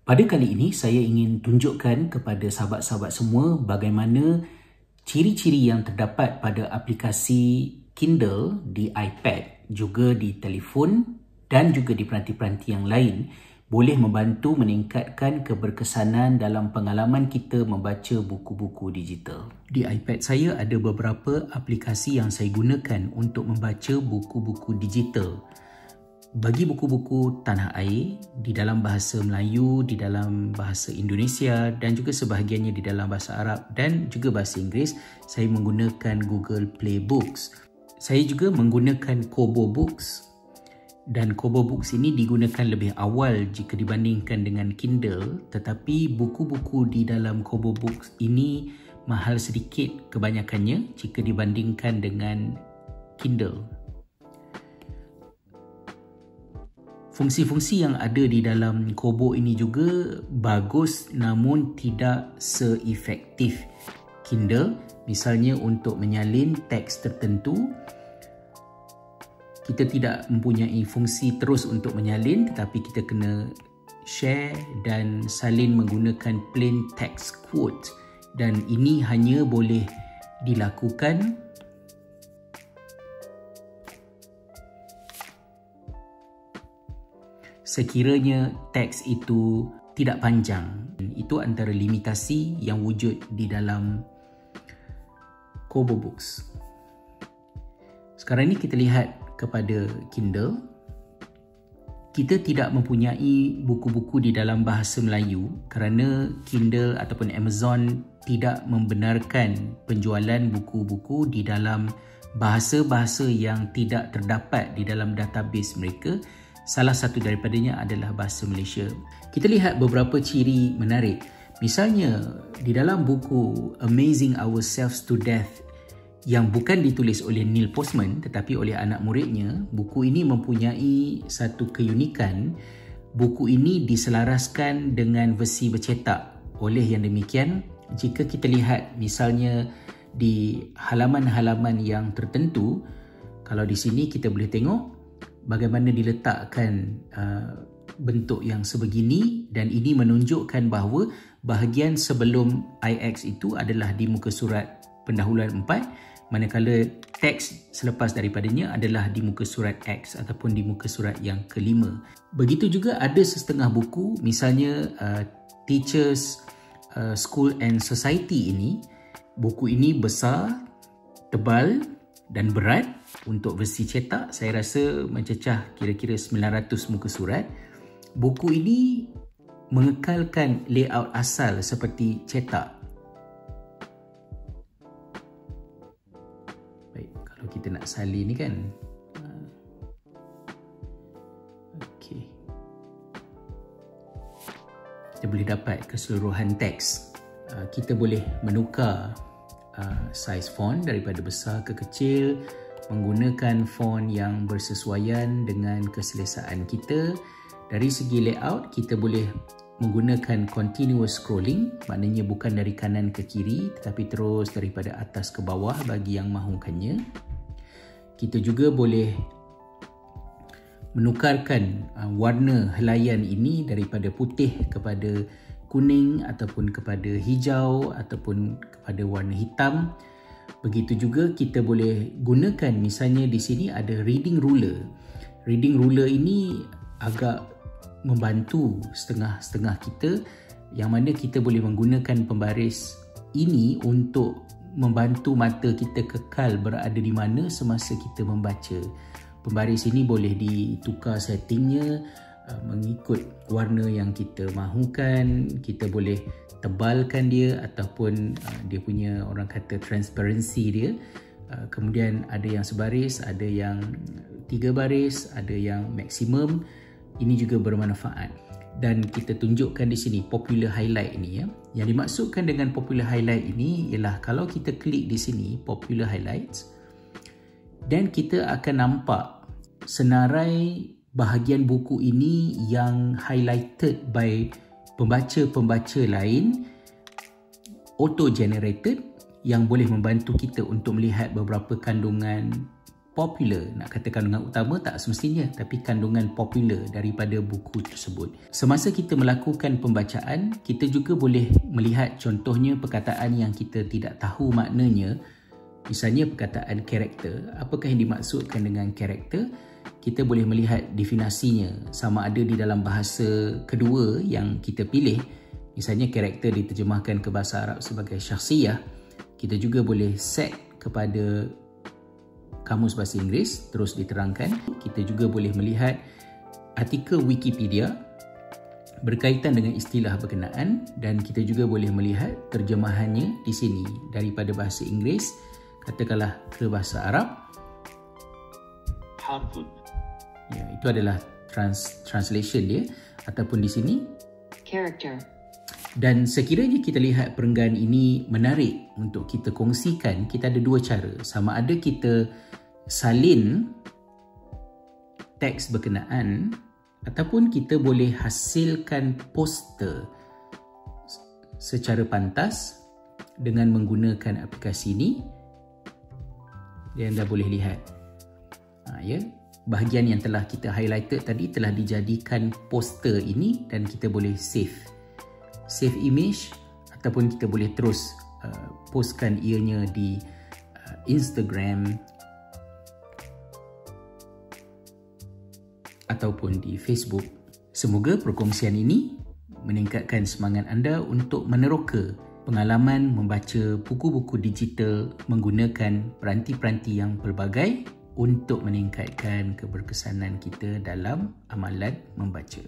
Pada kali ini saya ingin tunjukkan kepada sahabat-sahabat semua bagaimana ciri-ciri yang terdapat pada aplikasi Kindle di iPad, juga di telefon dan juga di peranti-peranti yang lain boleh membantu meningkatkan keberkesanan dalam pengalaman kita membaca buku-buku digital. Di iPad saya ada beberapa aplikasi yang saya gunakan untuk membaca buku-buku digital. Bagi buku-buku tanah air di dalam bahasa Melayu, di dalam bahasa Indonesia dan juga sebahagiannya di dalam bahasa Arab dan juga bahasa Inggeris, saya menggunakan Google Play Books. Saya juga menggunakan Kobo Books, dan Kobo Books ini digunakan lebih awal jika dibandingkan dengan Kindle, tetapi buku-buku di dalam Kobo Books ini mahal sedikit kebanyakannya jika dibandingkan dengan Kindle. Fungsi-fungsi yang ada di dalam Kobo ini juga bagus namun tidak seefektif Kindle. Misalnya untuk menyalin teks tertentu, kita tidak mempunyai fungsi terus untuk menyalin, tetapi kita kena share dan salin menggunakan plain text quote, dan ini hanya boleh dilakukan sekiranya teks itu tidak panjang. Itu antara limitasi yang wujud di dalam Kobo Books. Sekarang ini kita lihat kepada Kindle. Kita tidak mempunyai buku-buku di dalam bahasa Melayu kerana Kindle ataupun Amazon tidak membenarkan penjualan buku-buku di dalam bahasa-bahasa yang tidak terdapat di dalam database mereka. Salah satu daripadanya adalah bahasa Malaysia. Kita lihat beberapa ciri menarik. Misalnya di dalam buku Amazing Ourselves to Death yang bukan ditulis oleh Neil Postman tetapi oleh anak muridnya, buku ini mempunyai satu keunikan. Buku ini diselaraskan dengan versi bercetak. Oleh yang demikian, jika kita lihat misalnya di halaman-halaman yang tertentu, kalau di sini kita boleh tengok bagaimana diletakkan bentuk yang sebegini, dan ini menunjukkan bahawa bahagian sebelum IX itu adalah di muka surat pendahuluan 4, manakala teks selepas daripadanya adalah di muka surat X ataupun di muka surat yang kelima. Begitu juga ada setengah buku, misalnya Teachers School and Society ini. Buku ini besar, tebal dan berat. Untuk versi cetak, saya rasa mencecah kira-kira 900 muka surat. Buku ini mengekalkan layout asal seperti cetak. Baik, kalau kita nak salin ni kan. Okey. Kita boleh dapat keseluruhan teks. Kita boleh menukar saiz font daripada besar ke kecil, menggunakan font yang bersesuaian dengan keselesaan kita. Dari segi layout, kita boleh menggunakan continuous scrolling, maknanya bukan dari kanan ke kiri tetapi terus daripada atas ke bawah bagi yang mahukannya. Kita juga boleh menukarkan warna helaian ini daripada putih kepada kuning ataupun kepada hijau ataupun kepada warna hitam. Begitu juga kita boleh gunakan, misalnya di sini ada reading ruler. Reading ruler ini agak membantu setengah-setengah kita, yang mana kita boleh menggunakan pembaris ini untuk membantu mata kita kekal berada di mana semasa kita membaca. Pembaris ini boleh ditukar settingnya mengikut warna yang kita mahukan. Kita boleh tebalkan dia ataupun dia punya, orang kata, transparansi dia. Kemudian ada yang sebaris, ada yang 3 baris, ada yang maksimum. Ini juga bermanfaat. Dan kita tunjukkan di sini popular highlight ini ya. Yang dimaksudkan dengan popular highlight ini ialah kalau kita klik di sini popular highlights, dan kita akan nampak senarai bahagian buku ini yang highlighted by pembaca-pembaca lain, auto-generated, yang boleh membantu kita untuk melihat beberapa kandungan popular, nak kata kandungan utama tak semestinya, tapi kandungan popular daripada buku tersebut. Semasa kita melakukan pembacaan, kita juga boleh melihat contohnya perkataan yang kita tidak tahu maknanya. Misalnya perkataan karakter. Apakah yang dimaksudkan dengan karakter? Kita boleh melihat definisinya sama ada di dalam bahasa kedua yang kita pilih. Misalnya karakter diterjemahkan ke bahasa Arab sebagai syakhsiyah. Kita juga boleh set kepada kamus bahasa Inggeris, terus diterangkan. Kita juga boleh melihat artikel Wikipedia berkaitan dengan istilah berkenaan, dan kita juga boleh melihat terjemahannya di sini daripada bahasa Inggeris, katakanlah ke bahasa Arab. Ya, itu adalah translation dia, ataupun di sini character. Dan sekiranya kita lihat perenggan ini menarik untuk kita kongsikan, kita ada dua cara. Sama ada kita salin teks berkenaan, ataupun kita boleh hasilkan poster secara pantas dengan menggunakan aplikasi ini. Dan anda boleh lihat ya, bahagian yang telah kita highlighted tadi telah dijadikan poster ini, dan kita boleh save image, ataupun kita boleh terus postkan ianya di Instagram ataupun di Facebook. Semoga perkongsian ini meningkatkan semangat anda untuk meneroka pengalaman membaca buku-buku digital menggunakan peranti-peranti yang pelbagai untuk meningkatkan keberkesanan kita dalam amalan membaca.